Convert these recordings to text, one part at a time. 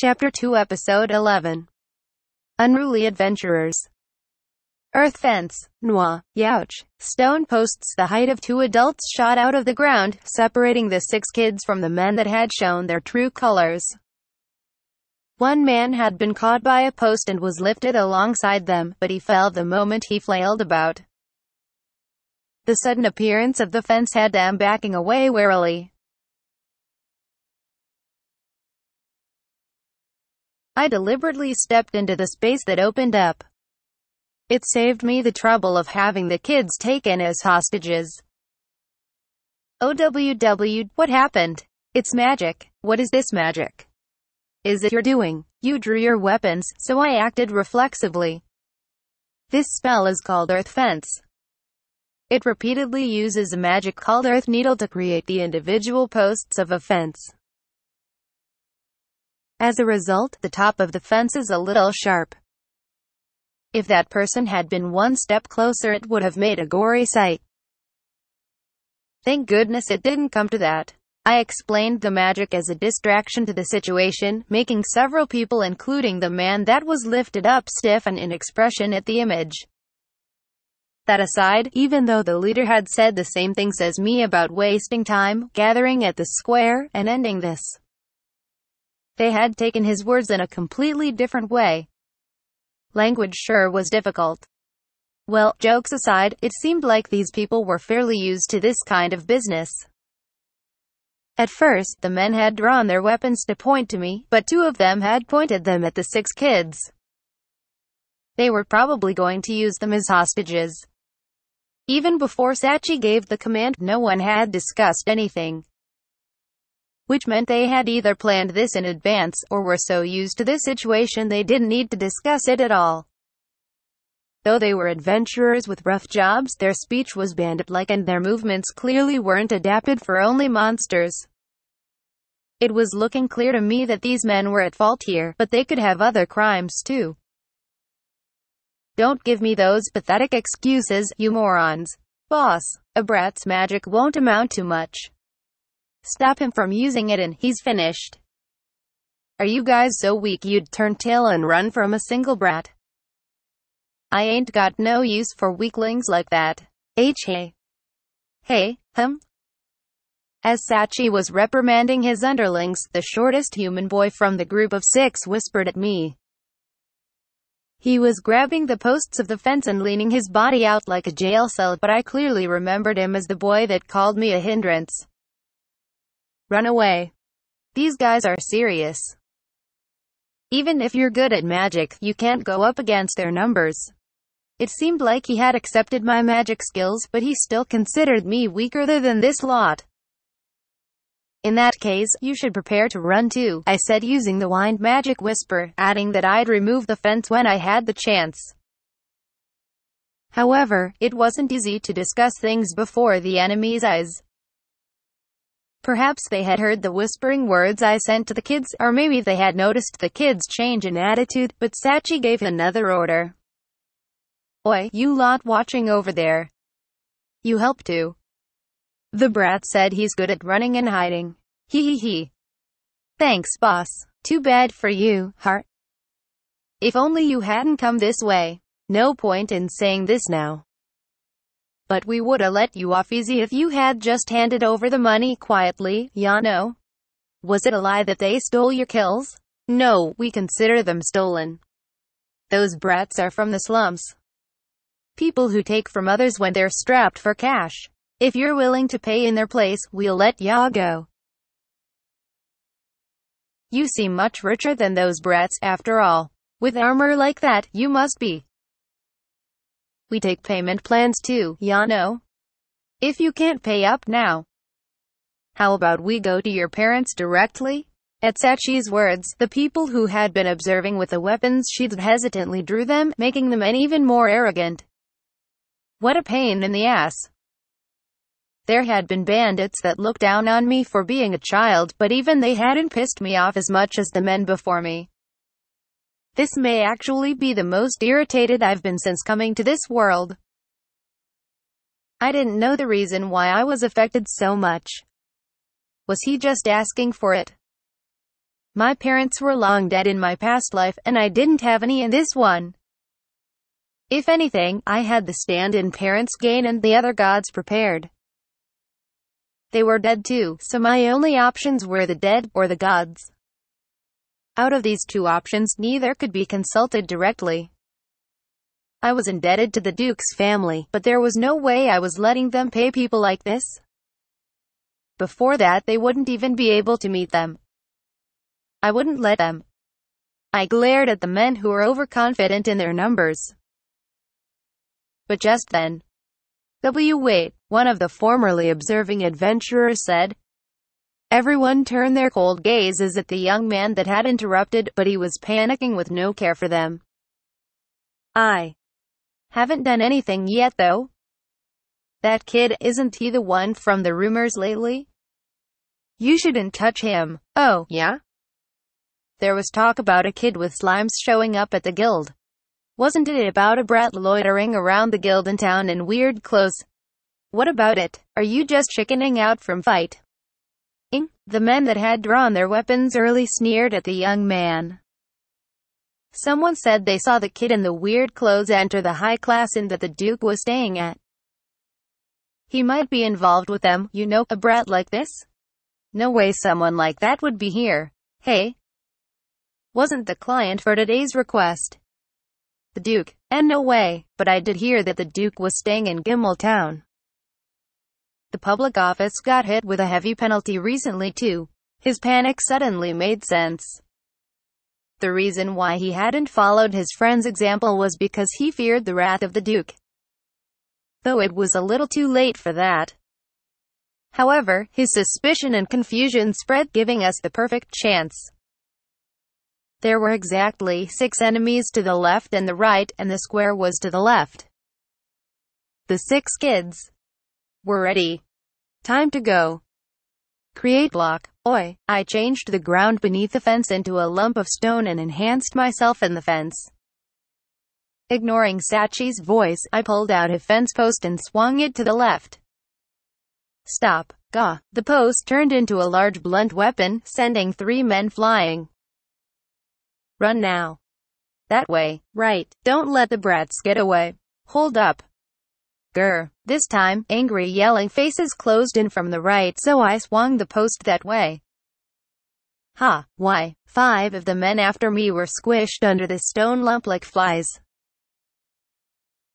Chapter 2 Episode 11 Unruly Adventurers. Earth fence. Noir. Youch. Stone posts the height of two adults shot out of the ground, separating the 6 kids from the men that had shown their true colors. One man had been caught by a post and was lifted alongside them, but he fell the moment he flailed about. The sudden appearance of the fence had them backing away warily. I deliberately stepped into the space that opened up. It saved me the trouble of having the kids taken as hostages. OWW, what happened? It's magic. What is this magic? Is it your doing? You drew your weapons, so I acted reflexively. This spell is called Earth Fence. It repeatedly uses a magic called Earth Needle to create the individual posts of a fence. As a result, the top of the fence is a little sharp. If that person had been one step closer, it would have made a gory sight. Thank goodness it didn't come to that. I explained the magic as a distraction to the situation, making several people, including the man that was lifted up, stiffen in expression at the image. That aside, even though the leader had said the same things as me about wasting time, gathering at the square, and ending this, they had taken his words in a completely different way. Language sure was difficult. Well, jokes aside, it seemed like these people were fairly used to this kind of business. At first, the men had drawn their weapons to point to me, but 2 of them had pointed them at the 6 kids. They were probably going to use them as hostages. Even before Sachi gave the command, no one had discussed anything. Which meant they had either planned this in advance, or were so used to this situation they didn't need to discuss it at all. Though they were adventurers with rough jobs, their speech was bandit-like and their movements clearly weren't adapted for only monsters. It was looking clear to me that these men were at fault here, but they could have other crimes too. Don't give me those pathetic excuses, you morons. Boss, a brat's magic won't amount to much. Stop him from using it and he's finished. Are you guys so weak you'd turn tail and run from a single brat? I ain't got no use for weaklings like that. Hey. As Sachi was reprimanding his underlings, the shortest human boy from the group of 6 whispered at me. He was grabbing the posts of the fence and leaning his body out like a jail cell, but I clearly remembered him as the boy that called me a hindrance. Run away. These guys are serious. Even if you're good at magic, you can't go up against their numbers. It seemed like he had accepted my magic skills, but he still considered me weaker than this lot. In that case, you should prepare to run too, I said using the wind magic whisper, adding that I'd remove the fence when I had the chance. However, it wasn't easy to discuss things before the enemy's eyes. Perhaps they had heard the whispering words I sent to the kids, or maybe they had noticed the kids' change in attitude, but Sachi gave another order. Oi, you lot watching over there. You help too. The brat said he's good at running and hiding. He. Thanks, boss. Too bad for you, heart. If only you hadn't come this way. No point in saying this now. But we woulda let you off easy if you had just handed over the money quietly, ya know. Was it a lie that they stole your kills? No, we consider them stolen. Those brats are from the slums. People who take from others when they're strapped for cash. If you're willing to pay in their place, we'll let ya go. You seem much richer than those brats, after all. With armor like that, you must be. We take payment plans too, ya know. If you can't pay up now, how about we go to your parents directly? At Sachi's words, the people who had been observing with the weapons sheathed hesitantly drew them, making the men even more arrogant. What a pain in the ass. There had been bandits that looked down on me for being a child, but even they hadn't pissed me off as much as the men before me. This may actually be the most irritated I've been since coming to this world. I didn't know the reason why I was affected so much. Was he just asking for it? My parents were long dead in my past life, and I didn't have any in this one. If anything, I had the stand-in parents gain and the other gods prepared. They were dead too, so my only options were the dead, or the gods. Out of these two options, neither could be consulted directly. I was indebted to the Duke's family, but there was no way I was letting them pay people like this. Before that, they wouldn't even be able to meet them. I wouldn't let them. I glared at the men who were overconfident in their numbers. But just then, wait, one of the formerly observing adventurers said. Everyone turned their cold gazes at the young man that had interrupted, but he was panicking with no care for them. I haven't done anything yet though. That kid, isn't he the one from the rumors lately? You shouldn't touch him. Oh, yeah? There was talk about a kid with slimes showing up at the guild. Wasn't it about a brat loitering around the guild in town in weird clothes? What about it? Are you just chickening out from fight? The men that had drawn their weapons early sneered at the young man. Someone said they saw the kid in the weird clothes enter the high class inn that the Duke was staying at. He might be involved with them, you know, a brat like this? No way someone like that would be here. Hey? Wasn't the client for today's request the Duke? And no way, but I did hear that the Duke was staying in Gimel Town. The public office got hit with a heavy penalty recently too. His panic suddenly made sense. The reason why he hadn't followed his friend's example was because he feared the wrath of the Duke. Though it was a little too late for that. However, his suspicion and confusion spread, giving us the perfect chance. There were exactly 6 enemies to the left and the right, and the square was to the left. The 6 kids were ready. Time to go. Create block. Oi. I changed the ground beneath the fence into a lump of stone and enhanced myself in the fence. Ignoring Sachi's voice, I pulled out a fence post and swung it to the left. Stop. Gah. The post turned into a large blunt weapon, sending 3 men flying. Run now. That way. Right. Don't let the brats get away. Hold up. Grr. This time, angry yelling faces closed in from the right, so I swung the post that way. Ha! Why? 5 of the men after me were squished under this stone lump like flies.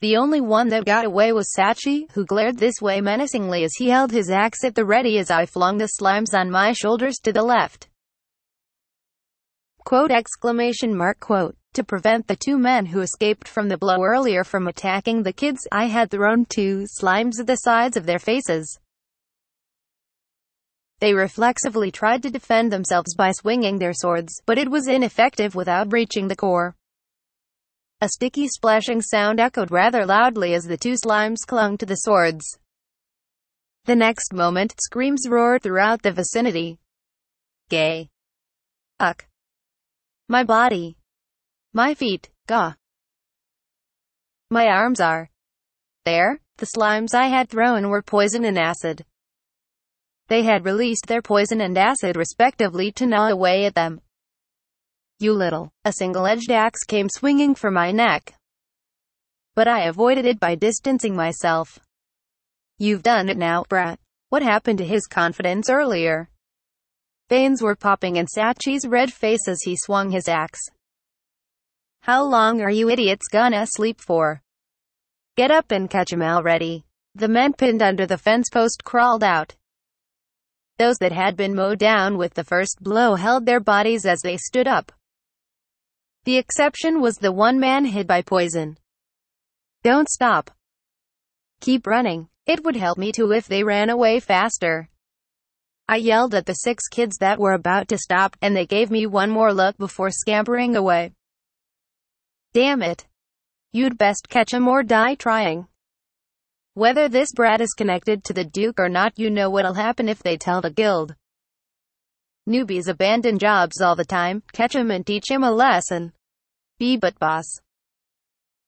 The only one that got away was Sachi, who glared this way menacingly as he held his axe at the ready as I flung the slimes on my shoulders to the left. Quote! Exclamation mark! Quote. To prevent the 2 men who escaped from the blow earlier from attacking the kids, I had thrown 2 slimes at the sides of their faces. They reflexively tried to defend themselves by swinging their swords, but it was ineffective without reaching the core. A sticky splashing sound echoed rather loudly as the 2 slimes clung to the swords. The next moment, screams roared throughout the vicinity. Gay. Uck. My body. My feet. Gah. My arms are there. The slimes I had thrown were poison and acid. They had released their poison and acid respectively to gnaw away at them. You little. A single-edged axe came swinging for my neck. But I avoided it by distancing myself. You've done it now, brat. What happened to his confidence earlier? Veins were popping in Sachi's red face as he swung his axe. How long are you idiots gonna sleep for? Get up and catch 'em already. The men pinned under the fence post crawled out. Those that had been mowed down with the first blow held their bodies as they stood up. The exception was the one man hit by poison. Don't stop. Keep running. It would help me too if they ran away faster. I yelled at the 6 kids that were about to stop, and they gave me one more look before scampering away. Damn it. You'd best catch 'em or die trying. Whether this brat is connected to the Duke or not, you know what'll happen if they tell the guild. Newbies abandon jobs all the time. Catch 'em and teach 'em a lesson. Be but boss.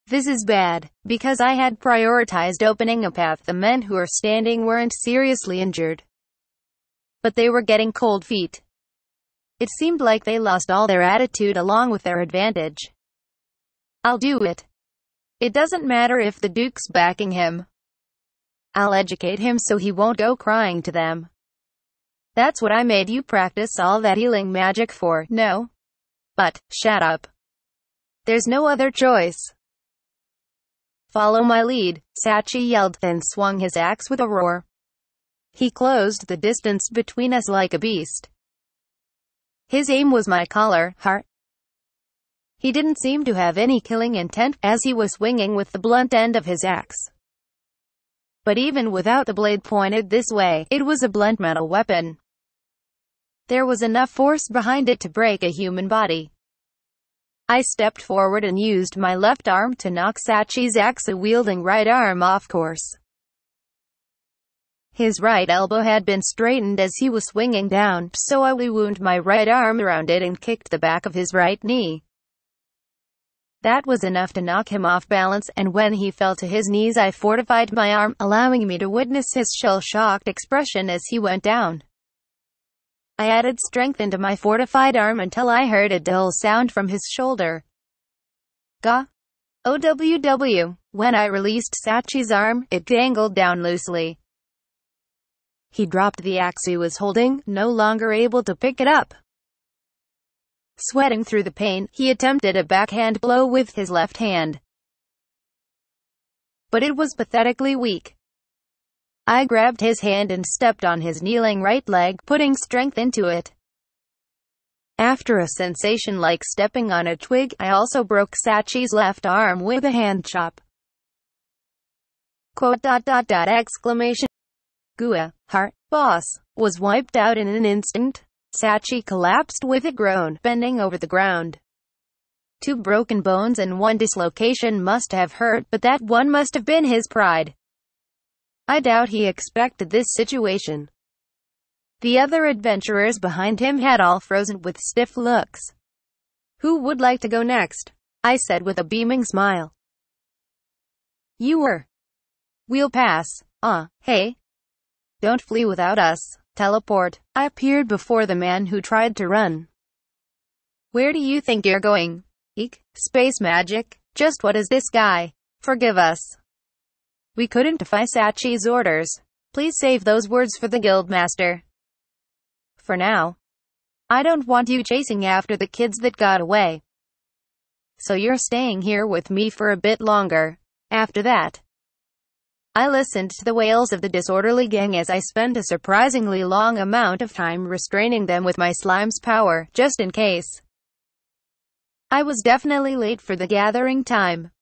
This is bad, because I had prioritized opening a path. The men who were standing weren't seriously injured, but they were getting cold feet. It seemed like they lost all their attitude along with their advantage. I'll do it. It doesn't matter if the Duke's backing him. I'll educate him so he won't go crying to them. That's what I made you practice all that healing magic for, no? But, shut up. There's no other choice. Follow my lead, Sachi yelled, then swung his axe with a roar. He closed the distance between us like a beast. His aim was my collar, heart. He didn't seem to have any killing intent, as he was swinging with the blunt end of his axe. But even without the blade pointed this way, it was a blunt metal weapon. There was enough force behind it to break a human body. I stepped forward and used my left arm to knock Sachi's axe-wielding right arm off course. His right elbow had been straightened as he was swinging down, so I wound my right arm around it and kicked the back of his right knee. That was enough to knock him off balance, and when he fell to his knees I fortified my arm, allowing me to witness his shell-shocked expression as he went down. I added strength into my fortified arm until I heard a dull sound from his shoulder. Gah! OWW. When I released Sachi's arm, it dangled down loosely. He dropped the axe he was holding, no longer able to pick it up. Sweating through the pain, he attempted a backhand blow with his left hand. But it was pathetically weak. I grabbed his hand and stepped on his kneeling right leg, putting strength into it. After a sensation like stepping on a twig, I also broke Sachi's left arm with a hand chop. Exclamation. Gua, heart, boss, was wiped out in an instant. Sachi collapsed with a groan, bending over the ground. 2 broken bones and 1 dislocation must have hurt, but that one must have been his pride. I doubt he expected this situation. The other adventurers behind him had all frozen with stiff looks. Who would like to go next? I said with a beaming smile. You were. We'll pass. Hey. Don't flee without us. Teleport. I appeared before the man who tried to run. Where do you think you're going? Eek. Space magic. Just what is this guy? Forgive us. We couldn't defy Sachi's orders. Please save those words for the guildmaster. For now. I don't want you chasing after the kids that got away. So you're staying here with me for a bit longer. After that. I listened to the wails of the disorderly gang as I spent a surprisingly long amount of time restraining them with my slime's power, just in case. I was definitely late for the gathering time.